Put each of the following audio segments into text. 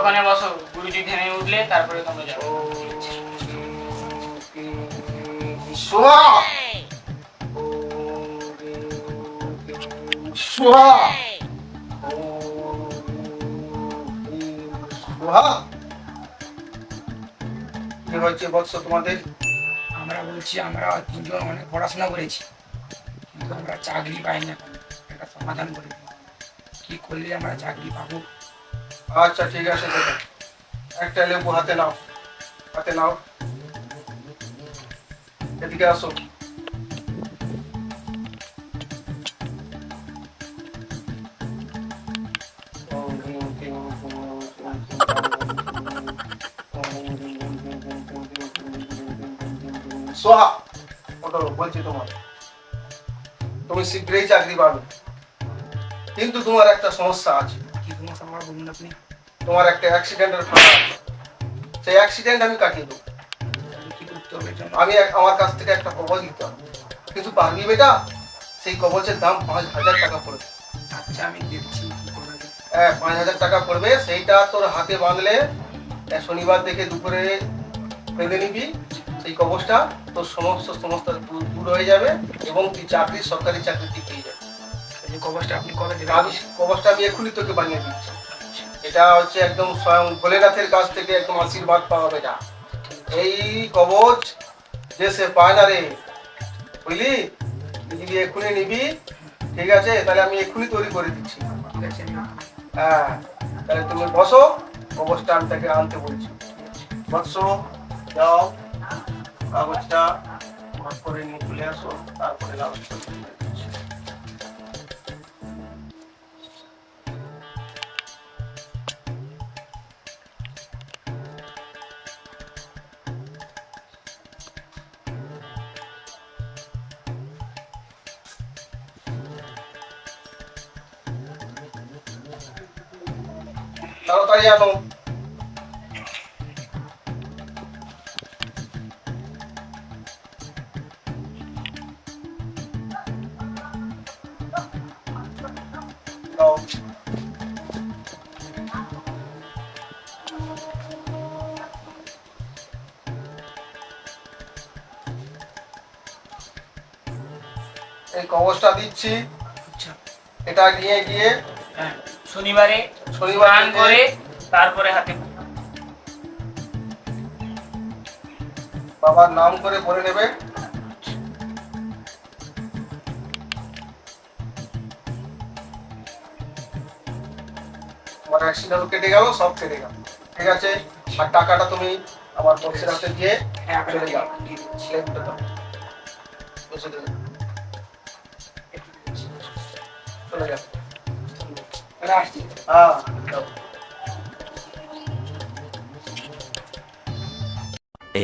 ওখানে বসো, গুরুজি ধ্যানে উঠলে তারপরে তোমরা যাও। সোহা সোহা সোহা, কি হয়েছে বৎস তোমাদের? আমরা বলছি আমরা তিনজন অনেক পড়াশোনা করেছি, কিন্তু আমরা চাকরি পাই না। একটা সমাধান করে দিন, কি করলে আমরা চাকরি পাবো? আচ্ছা ঠিক আছে, দেখো একটা লেবু হাতে নাও, হাতে নাও, এদিকে আসো। সোহা, ওটা বলছি তোমার, তুমি শীঘ্রই চাকরি পাবে, কিন্তু তোমার একটা সমস্যা আছে। কি সমস্যা আমার বলুন আপনি। তোমার একটা অ্যাক্সিডেন্টের ফাঁড়া আছে, সেই অ্যাক্সিডেন্ট আমি কাটিয়ে দেবো। তাহলে কি করতে হবে এর জন্য? আমার কাছ থেকে একটা কবচ নিতে হবে, কিন্তু পারবি বেটা? সেই কবচের দাম 5,000 টাকা পড়বে। আচ্ছা আমি দেখছি কি করা যায়। 5,000 টাকা পড়বে, সেইটা তোর হাতে বাঁধলে শনিবার দেখে দুপুরে বেঁধে নিবি, সেই কবচটা তোর সমস্ত সমস্যা দূর হয়ে যাবে এবং তুই সরকারি চাকরি তুই পেয়ে যাবে। এই যে কবচটা আপনি কবে দেবেন? কবচটা আমি এখনই তোকে বানিয়ে দিচ্ছি। এটা হচ্ছে একদম স্বয়ং ভোলেনাথের কাছ থেকে একদম আশীর্বাদ পাওয়া বেটা। এই কবচ যে সে পায় না রে, বুঝলি? তুই যদি এক্ষুনি নিবি, ঠিক আছে, তাহলে আমি এক্ষুনি তৈরি করে দিচ্ছি। ঠিক আছে আমি হ্যাঁ, তাহলে তুমি বসো, কবচটা আমি তাকে আনতে বলছি। বসো, যাও, কাগজটা ভাগ করে নিয়ে চলে আসো, তারপরে ব্যবস্থা করে দিচ্ছি। তাড়াতাড়ি আনো। দাও। এই কবচটা দিচ্ছি, আচ্ছা এটা নিয়ে গিয়ে হ্যাঁ, শনিবারে শনিবার স্নান থেকে- করে তারপরে হাতে বাবার নাম করে বলে নেবে। আমার অ্যাক্সিডেন্ট কেটে গেল, সব কেটে গেল, ঠিক আছে। আর টাকাটা তুমি আমার বক্সের হাতে দিয়ে হ্যাঁ চলে যাও। দিয়ে দিচ্ছি। লেনটা দাও, বসে দেবে, চলে যাও। তাহলে আসছি। হ্যাঁ, যাও।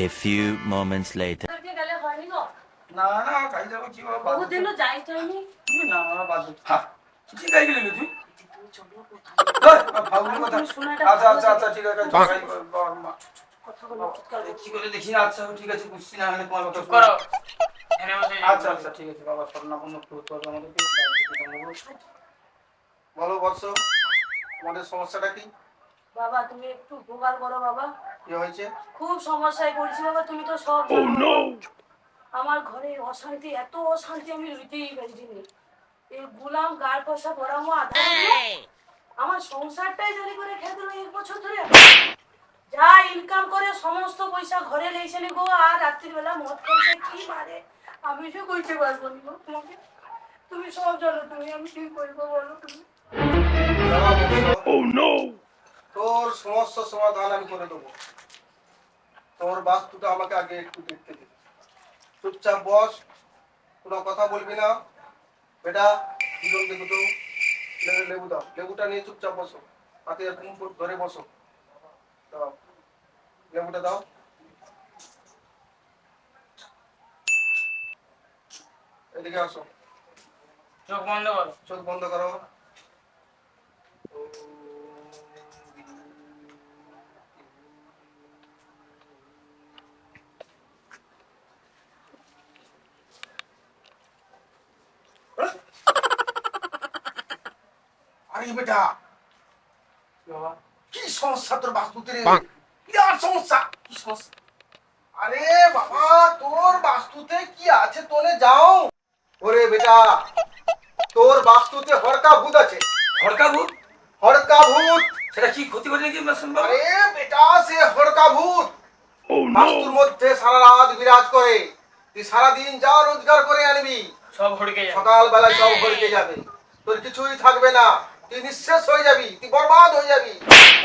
A few moments later. না না কাজ যাবো কি বাবা? না, বাদ দাও। হ্যাঁ ঠিক আছে গেলি তুই। ফাউলের কথা। আচ্ছা আচ্ছা আচ্ছা, ঠিক আছে, কি করে দেখি না। আচ্ছা ঠিক আছে, বুঝছি না, হলে তোমার কথা চুপ করো, ধ্যানে বসে যাও। আচ্ছা আচ্ছা, ঠিক আছে বাবা, স্বর্ণাপন্ন একটু হতে হবে আমাদেরকে। বলো বৎস, তোমাদের সমস্যাটা কি? বাবা তুমি একটু উপকার করো বাবা, কি হয়েছে? খুব সমস্যায় পড়ছি বাবা, তুমি তো সব জানো। আমার ঘরে অশান্তি, এত অশান্তি আমি রুইতেই পারছি না। এই গুলাম গার পয়সা ভরামো আধা দিয়ে আমার সংসারটাই জানি করে খেয়ে দিল 1 বছর ধরে। যা ইনকাম করে সমস্ত পয়সা ঘরে লেগেছে নি গো, আর রাত্রিবেলা মদ খাইছে কি মারে আমি যে কইতে পারবো না গো তোমাকে। তুমি সব জানো, তুমি আমি কি করবো বলো তুমি। বাবা, বৎস, তোর সমস্ত সমাধান আমি করে দেবো। তোর বাস্তুটা আমাকে আগে একটু দেখতে দে। চুপচাপ বস, কোনো কথা বলবি না বেটা। দুজন লেবু দাও, লেবু দাও, লেবুটা নিয়ে চুপচাপ বসো, হাতে এরকম ধরে বসো। দাও, লেবুটা দাও। এদিকে আসো, চোখ বন্ধ করো। চোখ বন্ধ করো। আরে বেটা, বাবা, কি সমস্যা তোর বাস্তুতে রে? বিরাট সমস্যা। কি সমস্যা? আরে বাবা, তোর বাস্তুতে কি আছে তোনে যাও। ওরে বেটা, তোর বাস্তুতে হড়কা ভূত আছে। হড়কা ভূত? হড়কা ভূত। সেটা কি ক্ষতি করে নাকি শুন বাবা? আরে বেটা, সে হড়কা ভূত বাস্তুর মধ্যে সারা রাত বিরাজ করে। তুই সারাদিন যা রোজগার করে আনবি, সব হড়কে যাবে। সকাল বেলায় সব ভরকে যাবে। তোর কিছুই থাকবে না, তুই নিঃশেষ হয়ে যাবি, তুই বরবাদ হয়ে যাবি।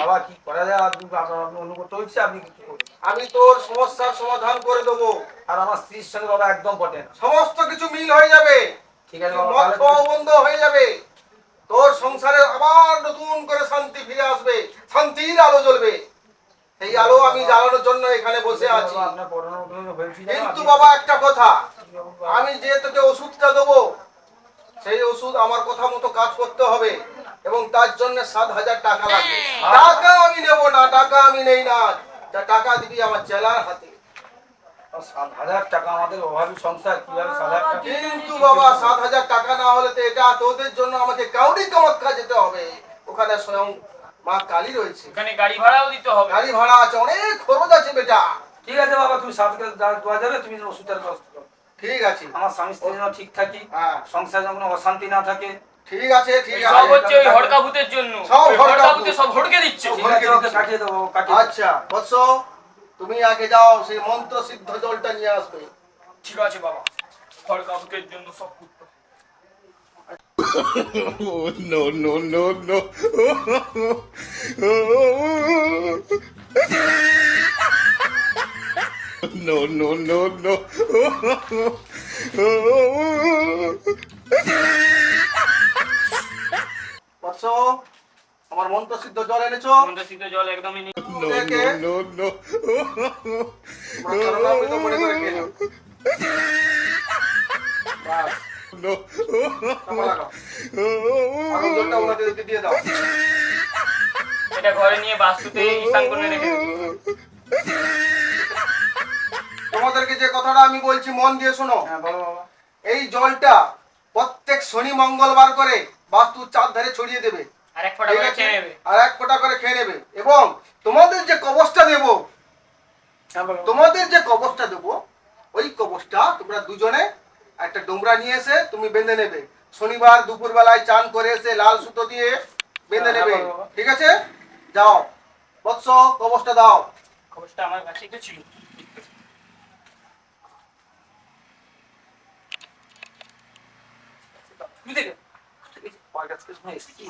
বাবা কি করা যায়? আপনি আপনার অনুগত হচ্ছে, আপনি কি করবেন? আমি তোর সমস্যার সমাধান করে দেবো। আর আমার স্ত্রীর সঙ্গে বাবা একদম পটে না। সমস্ত কিছু মিল হয়ে যাবে। ঠিক আছে তুই বাবা, মদ তাহলে খাওয়া বন্ধ হয়ে যাবে। তোর সংসারে আবার নতুন করে শান্তি ফিরে আসবে, শান্তির আলো জ্বলবে। এই আলো আমি জ্বালানোর জন্য এখানে বসে আছি। বাবা, আপনার পড়ানোর কোনো হয়েছিল না? কিন্তু বাবা একটা কথা, আমি যে তোকে ওষুধটা দেবো, সেই ওষুধ আমার কথা মতো কাজ করতে হবে এবং তার জন্য 7,000 টাকা লাগবে। টাকা আমি নেব না, টাকা আমি নেই না। যা টাকা দিবি আমার চেলার হাতে। 7,000 টাকা আমাদের অভাবী সংসার, কিভাবে 7,000 টাকা? কিন্তু বাবা 7,000 টাকা না হলে তো এটা তোদের জন্য আমাকে কাউরি কামাখ্যা যেতে হবে। ওখানে স্বয়ং মা কালী রয়েছে, ওখানে গাড়ি ভাড়াও দিতে হবে। গাড়ি ভাড়া আছে, অনেক খরচ আছে বেটা। ঠিক আছে বাবা, তুমি 7,000 দেওয়া যাবে, তুমি যেন ওষুধের ব্যবস্থা করো। ঠিক আছে, আমার স্বামী স্ত্রী যেন ঠিক থাকি, হ্যাঁ সংসারে যেন কোনো অশান্তি না থাকে। ঠিক আছে, ঠিক সব আছে। হচ্ছে ওই হড়কা ভূতের জন্য। সব ওই হড়কা হড়কা ভূত। ভূতে সব হড়কে দিচ্ছে। ঠিক আছে, ওকে কাটিয়ে দেবো, কাটিয়ে দেবো। আচ্ছা বৎস, তুমি আগে যাও, সেই মন্ত্র সিদ্ধ জলটা নিয়ে আসবে। ঠিক আছে বাবা, হড়কা ভূতের জন্য সব করতে হবে। No, no, no, no. No, no, no, no. বৎস, আমার মন্ত্র সিদ্ধ জল এনেছো? মন্ত্র সিদ্ধ জল একদমই নেই। No, no, no, no. তোমরা চরণামৃত মনে করে খেয়ে নাও। বাস, No. চাপা লাগাও। আগুন জলটা ওনাদেরকে দিয়ে দাও। এটা ঘরে নিয়ে বাস্তুতে ঈশান কোণে রেখে দেবো। তোমাদেরকে যে কথাটা আমি বলছি মন দিয়ে শোনো। হ্যাঁ বলো বাবা। এই জলটা প্রত্যেক শনি মঙ্গলবার করে বাস্তুর চারধারে ছড়িয়ে দেবে। আর এক ফোঁটা ঠিক করে আছে? খেয়ে নেবে। আর এক ফোঁটা করে খেয়ে নেবে। এবং তোমাদের যে কবচটা দেব, হ্যাঁ বলো। তোমাদের যে কবচটা দেব, ওই কবচটা তোমরা দুজনে একটা ডোমরা নিয়ে এসে তুমি বেঁধে নেবে। শনিবার দুপুর বেলায় চান করে এসে লাল সুতো দিয়ে বেঁধে হ্যাঁ, নেবে। হ্যাঁ, বাবা। ঠিক আছে? যাও বৎস, কবচটা দাও। খবরটা আমার কাছে তো ছিল। তুই দেখে। ওর কাছ থেকে শুনে এসেছি।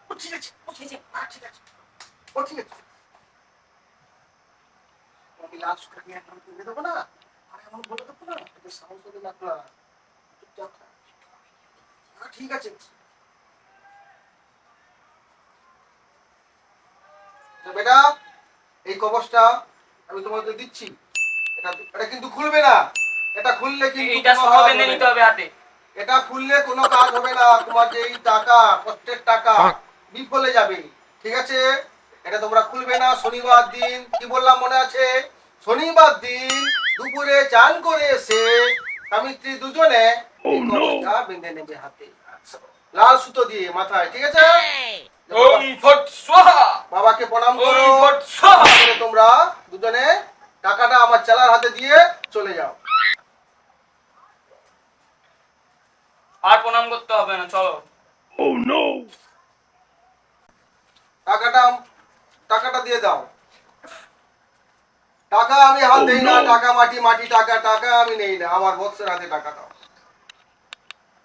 ও ঠিক আছে, ও ঠিক আছে, ঠিক আছে, ও ঠিক আছে। আমি লাল সুতো নিয়ে একদম বেঁধে দেবো না, আর এমন বলে দেবো না, তোকে সাহস হলে লাগবে না। চুপচাপ থাক। হ্যাঁ, ঠিক আছে। তো বেটা, এই কবচটা আমি তোমাদের দিচ্ছি। এটা কিন্তু খুলবে না। এটা খুললে কিন্তু এইটা কোনো সহ কাজ বেঁধে হবে নিতে না। হবে হাতে। এটা খুললে কোনো কাজ হবে না। তোমার যে এই টাকা, কষ্টের টাকা বিফলে যাবে। ঠিক আছে? এটা তোমরা খুলবে না। শনিবার দিন, কি বললাম মনে আছে? শনিবার দিন দুপুরে চান করে এসে স্বামী স্ত্রী দুজনে এই কবচটা বেঁধে নেবে হাতে, লাল সুতো দিয়ে মাথায়। ঠিক আছে? ওম ফট স্বাহা। বাবাকে প্রণাম করো। ওম ফট স্বাহা। করে তোমরা দুজনে টাকাটা আমার চেলার হাতে দিয়ে চলে যাও। আর প্রণাম করতে হবে না, চলো। Oh no. টাকাটা দিয়ে দাও। টাকা আমি হাত দেই না। টাকা মাটি, মাটি টাকা। টাকা আমি নেই না। আমার বৎসের হাতে টাকা দাও।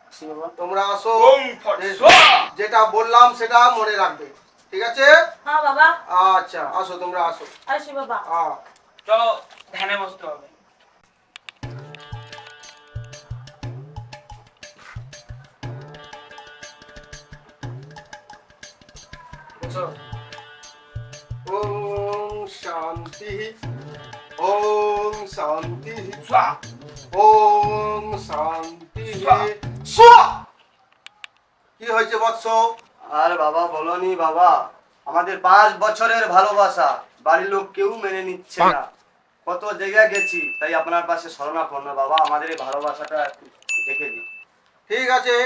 আসি বাবা। তোমরা আসো। ওম ফট স্বাহা। যেটা বললাম সেটা মনে রাখবে। ঠিক আছে? হ্যাঁ বাবা, আচ্ছা, আসো, তোমরা আসো। আসি বাবা। চলো, ধ্যানে বসতে হবে। বসো। ওম শান্তি, ওম শান্তি, স্বাহা। ওম শান্তি। কি হয়েছে বৎস? আর বাবা বলনি বাবা, আমাদের 5 বছরের ভালোবাসা বাড়ির লোক কেউ মেনে নিচ্ছে না। কত জায়গায় গেছি, তাই আপনার পাশে শরণাপন্ন বাবা, আমাদের এই ভালোবাসাটা একটু দেখে দিন। ঠিক আছে,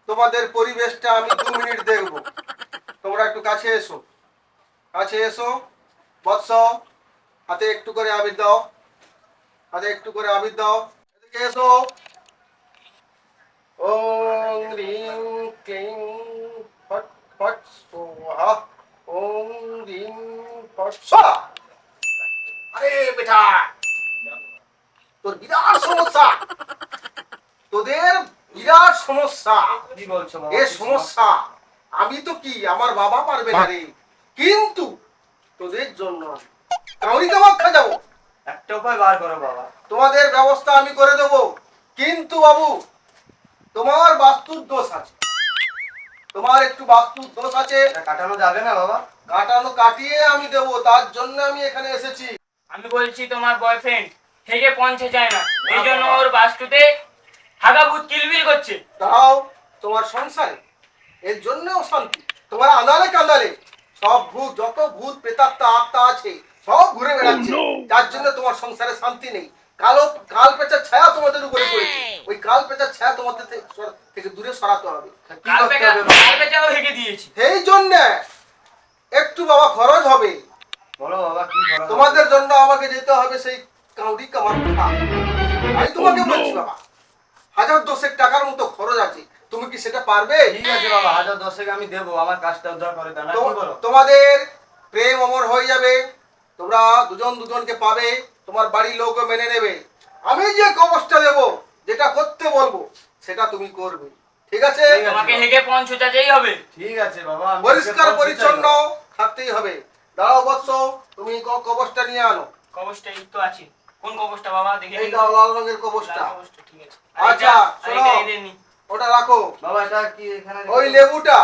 তোমাদের পরিবেশটা আমি 2 মিনিট দেখব। তোমরা একটু কাছে এসো, কাছে এসো। বৎস, হাতে একটু করে আবির দাও, হাতে একটু করে আবির দাও। এদিকে এসো। ওম রিং ক্লিং ফট ফট স্বাহা। ওম রিং ফট স্বাহা। আরে বেটা, তোর বিরাট সমস্যা, তোদের বিরাট সমস্যা। কি বলছো বাবা? এ সমস্যা আমি তো কি আমার বাবা পারবে না রে, কিন্তু তোদের জন্য কাউরি কামাখ্যা যাবো, একটা উপায় বার করো বাবা। তোমাদের ব্যবস্থা আমি করে দেব। কিন্তু বাবু, তোমার বাস্তুর দোষ আছে, তোমার একটু বাস্তুর দোষ আছে। এটা কাটানো যাবে না বাবা? কাটানো কাটিয়ে আমি দেবো, তার জন্য আমি এখানে এসেছি। আমি বলছি তোমার বয়ফ্রেন্ড থেকে পৌঁছে যায় না, এই জন্য ওর বাস্তুতে হাগা ভূত কিলবিল করছে। তাও তোমার সংসারে এর জন্যও শান্তি। তোমার আঁধারে কাঁদালে সব ভূত, যত ভূত প্রেতাত্মা আত্মা আছে সব ঘুরে বেড়াচ্ছে, যার জন্য তোমার সংসারে শান্তি নেই। কালো কাল পেঁচার ছায়া তোমাদের উপরে পড়েছে, ওই কাল পেঁচার ছায়া তোমাদের থেকে দূরে সরাতে হবে। কি করতে হবে বাবা? কালপেচাও হেগে দিয়েছি। সেই জন্য একটু বাবা খরচ হবে, বলো বাবা কি করো? তোমাদের জন্য আমাকে যেতে হবে সেই কাউরি কামাখ্যা। আমি তোমাকে বলছি বাবা, 1010 টাকার মতো খরচ আছে, তুমি কি সেটা পারবে? ঠিক আছে বাবা, 1010 আমি দেবো, আমার কাজটা উদ্ধার করে দেন। কি বলো? তোমাদের প্রেম অমর হয়ে যাবে, তোমরা দুজন দুজনকে পাবে, তোমার বাড়ির লোকও মেনে নেবে। আমি যে কবচটা দেবো, যেটা করতে বলবো সেটা তুমি করবে, ঠিক আছে? ঠিক আছে। তোমাকে হেগে পৌঁছাতেই হবে। ঠিক আছে বাবা, আমি পরিষ্কার দেখে পরিচ্ছন্ন পৌঁছে থাকতেই হবে। দাঁড়াও বৎস, তুমি কবচটা নিয়ে আনো। কবচটা এই তো আছে। কোন কবচটা বাবা দেখে এই নিন। দাও লাল রঙের কবচটা। লাল কবচটা, ঠিক আছে। আচ্ছা, আর শোনো। এটা এদের নি। ওটা রাখো। বাবা এটা কি এখানে ওই লেবুটা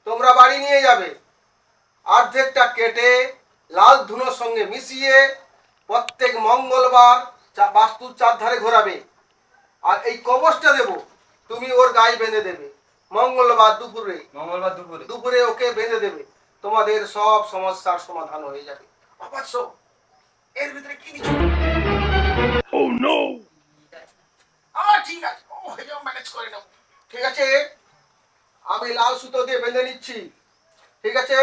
তোমরা বাড়ি নিয়ে যাবে, অর্ধেকটা কেটে লাল ধুনোর সঙ্গে মিশিয়ে প্রত্যেক মঙ্গলবার বাস্তুর চারধারে ঘোরাবে। আর এই কবচটা দেব, তুমি ওর গায়ে বেঁধে দেবে মঙ্গলবার দুপুরে। মঙ্গলবার দুপুরে? দুপুরে ওকে বেঁধে দেবে, তোমাদের সব সমস্যার সমাধান হয়ে যাবে। অবশ্য এর ভিতরে কি কিছু ঠিক আছে, ও হয়ে যাও, ম্যানেজ করে নেব। ঠিক আছে, আমি লাল সুতো দিয়ে বেঁধে নিচ্ছি, ঠিক আছে?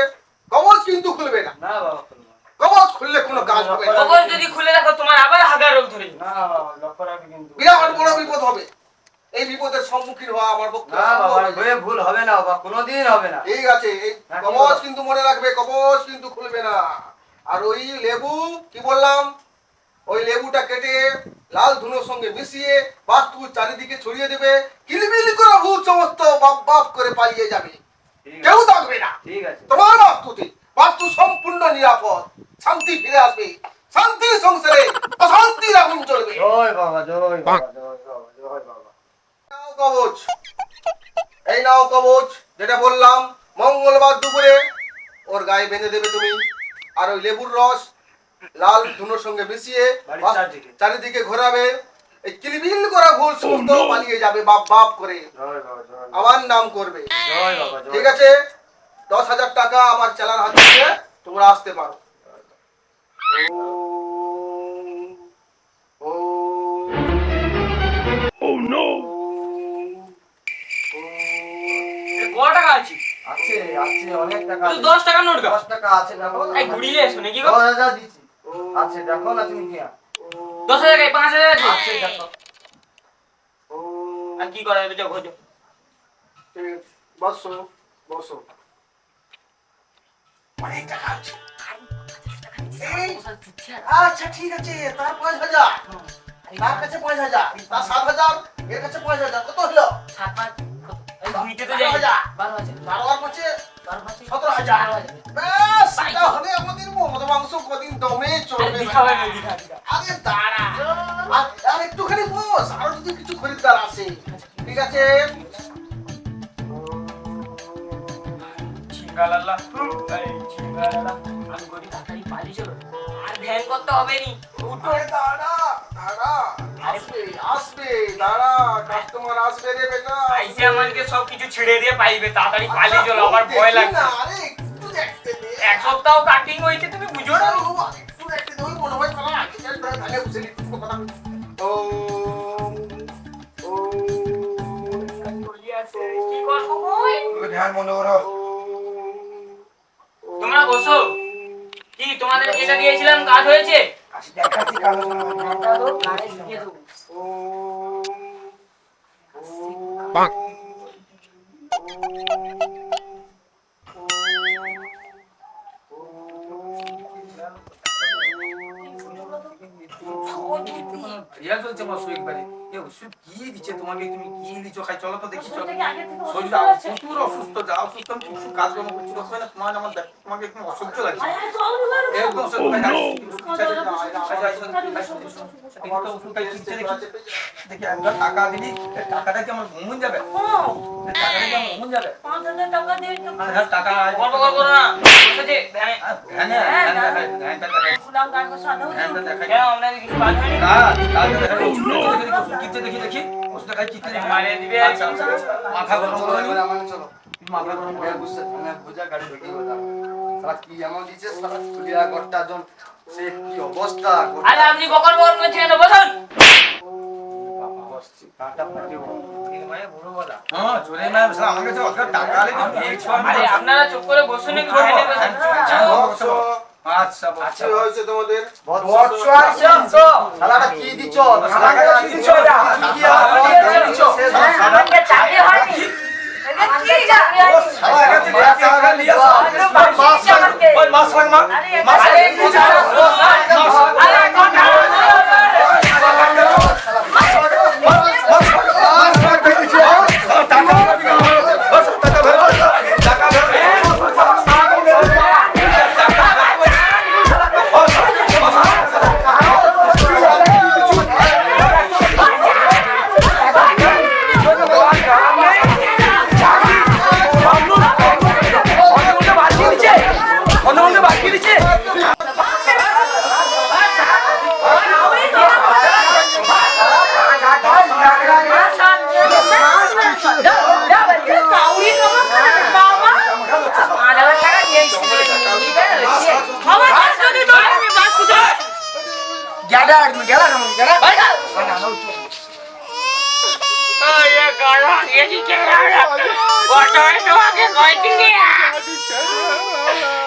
কবচ কিন্তু খুলবে না, না বাবা খুলবো না। কবচ খুললে কোনো কাজ হবে না। কবচ যদি খুলে রাখো তোমার আবার হাগা রোগ ধরে যাবে। না বাবা, লক্ষ্য রাখবে কিন্তু। বিরাট বড় বিপদ হবে, এই বিপদের সম্মুখীন হওয়া আমার পক্ষে না অসম্ভব বাবা, হয়ে যাবে। বইয়ে ভুল হবে না বাবা, কোনোদিন হবে না। ঠিক আছে, এই হ্যাঁ, কবচ ঠিক আছে। কিন্তু মনে রাখবে, কবচ কিন্তু খুলবে না। আর ওই লেবু কি বললাম, ওই লেবুটা কেটে লাল ধুনোর সঙ্গে মিশিয়ে বাস্তুর চারিদিকে ছড়িয়ে দেবে। কিলবিল করে ভূত সমস্ত বাপ বাপ করে পালিয়ে যাবে, ঠিক কেউ আছে, থাকবে না ঠিক আছে। তোমার বাস্তুতে। বাস্তু সম্পূর্ণ নিরাপদ, শান্তি ফিরে আসবে, শান্তির সংসারে অশান্তির আগুন জ্বলবে। জয় বাবা, জয় বাবা, জয় বাবা, জয় বাবা। নাও কবচ, এই নাও কবচ, যেটা বললাম মঙ্গলবার দুপুরে ওর গায়ে বেঁধে দেবে তুমি। আর ওই লেবুর রস লাল ধুনোর সঙ্গে মিশিয়ে বাড়ির চারদিকে। চারিদিকে ঘোরাবে। এই কিলবিল করা ভুল সমস্ত পালিয়ে যাবে বাপ বাপ করে, জয় বাবা, জয় বাবা, আমার নাম করবে, জয় বাবা, জয় ঠিক আছে? 10,000 টাকা আমার চালার হাত থেকে তোমরা আসতে পারো। এ ক টাকা আছে? আছে, আছে, অনেক টাকা শুধু আছে। 10 টাকা নোট গা। 10 টাকা আছে, দেখো না। এই ঘুরিয়ে এসো নাকি গো? 10,000 দিচ্ছি। আছে, দেখো না তুমি কি? 10,000 টাকা 5,000 আছে। আছে, দেখো। আর কি করা যাবে, যাও খোঁজো। বসো বসো, অনেক টাকা আছে। এই, আচ্ছা ঠিক আছে, তার 5,000, তার কাছে 5,000, তার 7,000, এর কাছে 5,000, কত হলো? 7-5 এই দুইতে তো যাই। 12,000, 12,000 12 আর 5-এ 12,000 17,000। ব্যাস, এটা হলে আমাদের মদ মাংস কদিন দমে চলবে। দিখা ভাই দিখা দিখা। আরে দাঁড়া, আর একটুখানি বস, আরো যদি কিছু খরিদ্দার আসে, ঠিক আছে? ছিঙ্গালালা এই ছিঙ্গালালা আমি করি তাড়াতাড়ি পালিয়ে চলো। আর ধ্যান করতে হবে নি। উঠো। আরে দাঁড়া দাঁড়া, আসবে আসবে, দাঁড়া, কাস্টমার আসবে রে বেটা। আইসে আমাকে সব কিছু ছেড়ে দিয়ে পাইবে, তাড়াতাড়ি পালিয়ে চলো, আমার ভয় দেখি লাগছে। না, আরে একটু দেখতে দে। এক সপ্তাহ কাটিং হইছে, তুমি বুঝো না? একটু দেখতে দে, ওই মনে হয় শালা আগেকার ধানে বুঝে নিতে কথা বলি। ওম, ওম, কি করবো বই? ধ্যান মনে করো। ওম, বসো। কি তোমাদের যেটা দিয়েছিলাম কাজ হয়েছে? দেখাচ্ছি কালো জামা। এটা তো গায়ে ঢুকিয়ে দেবো। রিয়া চলছে মাসু একবারে। এ ওষুধ কি দিচ্ছে তোমাকে? তুমি কি দিচ্ছ? খাই চলো তো দেখি, চলো। শরীরটা কি আগে থেকে শরীর অসুস্থ আছে? প্রচুর অসুস্থ, যা অসুস্থ, আমি কিছু কাজ কর্ম করছি না, হয় না তোমার আমার তোমাকে একদম অসহ্য লাগছে। আরে চল না, একদম অসহ্য। Oh, no! দেখি একবার টাকা দিলি, টাকাটা কি আমার ঘুমুন যাবে? টাকাটা কি আমার ঘুমুন যাবে? 5,000 টাকা দিয়ে তো টাকা গল্প করবো না, বসেছে ধ্যানে। গুলাম গায়ে বসে আদৌ কেন আপনাদের কিছু কাজ হয়নি? দেখি মারিয়ে দিবে। মাথা গরম করে এবার আমাকে চলো। মাথা গরম করে বুঝছে মানে বুঝা গাড়ি ঢুকিয়ে বলা সারা কি এমন দিচ্ছে সারা খুলিয়া ঘরটা জন সে কি অবস্থা আরে আপনি বকর বকর করছেন কেন? বসুন। কাঁটা ফাটিয়ে হ্যাঁ জোরে না আমার কাছে অত টাকা আলে আরে আপনারা চুপ করে বসুন একটু ধ্যানে বসুন। আচ্ছা কি হয়েছে তোমাদের? সালাটা কি দিচ্ছ সালাটা কি দিচ্ছ? কি দিচ্ছ আমাকে চাকরি হয়নি। আমাকে চাকরি হয়নি।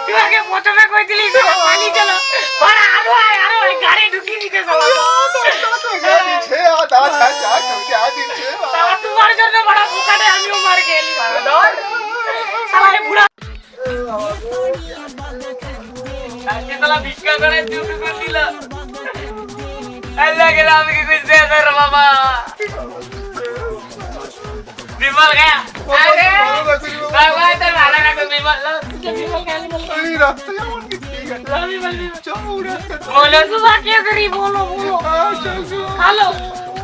তোমাকে প্রথমে কইছিলি পানি চলো আরো গাড়ি ঢুকিয়ে দিতে তোমার জন্য বড় বুকাটে আমিও মার গেলি সালারে বুড়া আজকে তোলা ভিক্ষা করে দুটো করে দিল আল্লাহ গেল আমি কি কইতে রে বাবা বিমল গয়া আরে বাবা তো ভালো না তো বিমল বিমল গালি বল এই রাস্তায় আমার কি ঠিক আছে আমি বলি बोलो सुबह क्या करी बोलो बोलो खालो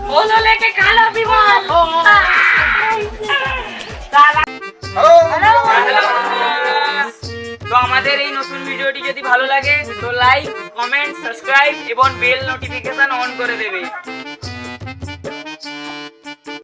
बोलो लेके खालो विमल তো আমাদের এই নতুন ভিডিওটি যদি ভালো লাগে তো লাইক কমেন্ট সাবস্ক্রাইব এবং বেল নোটিফিকেশন অন করে দেবে।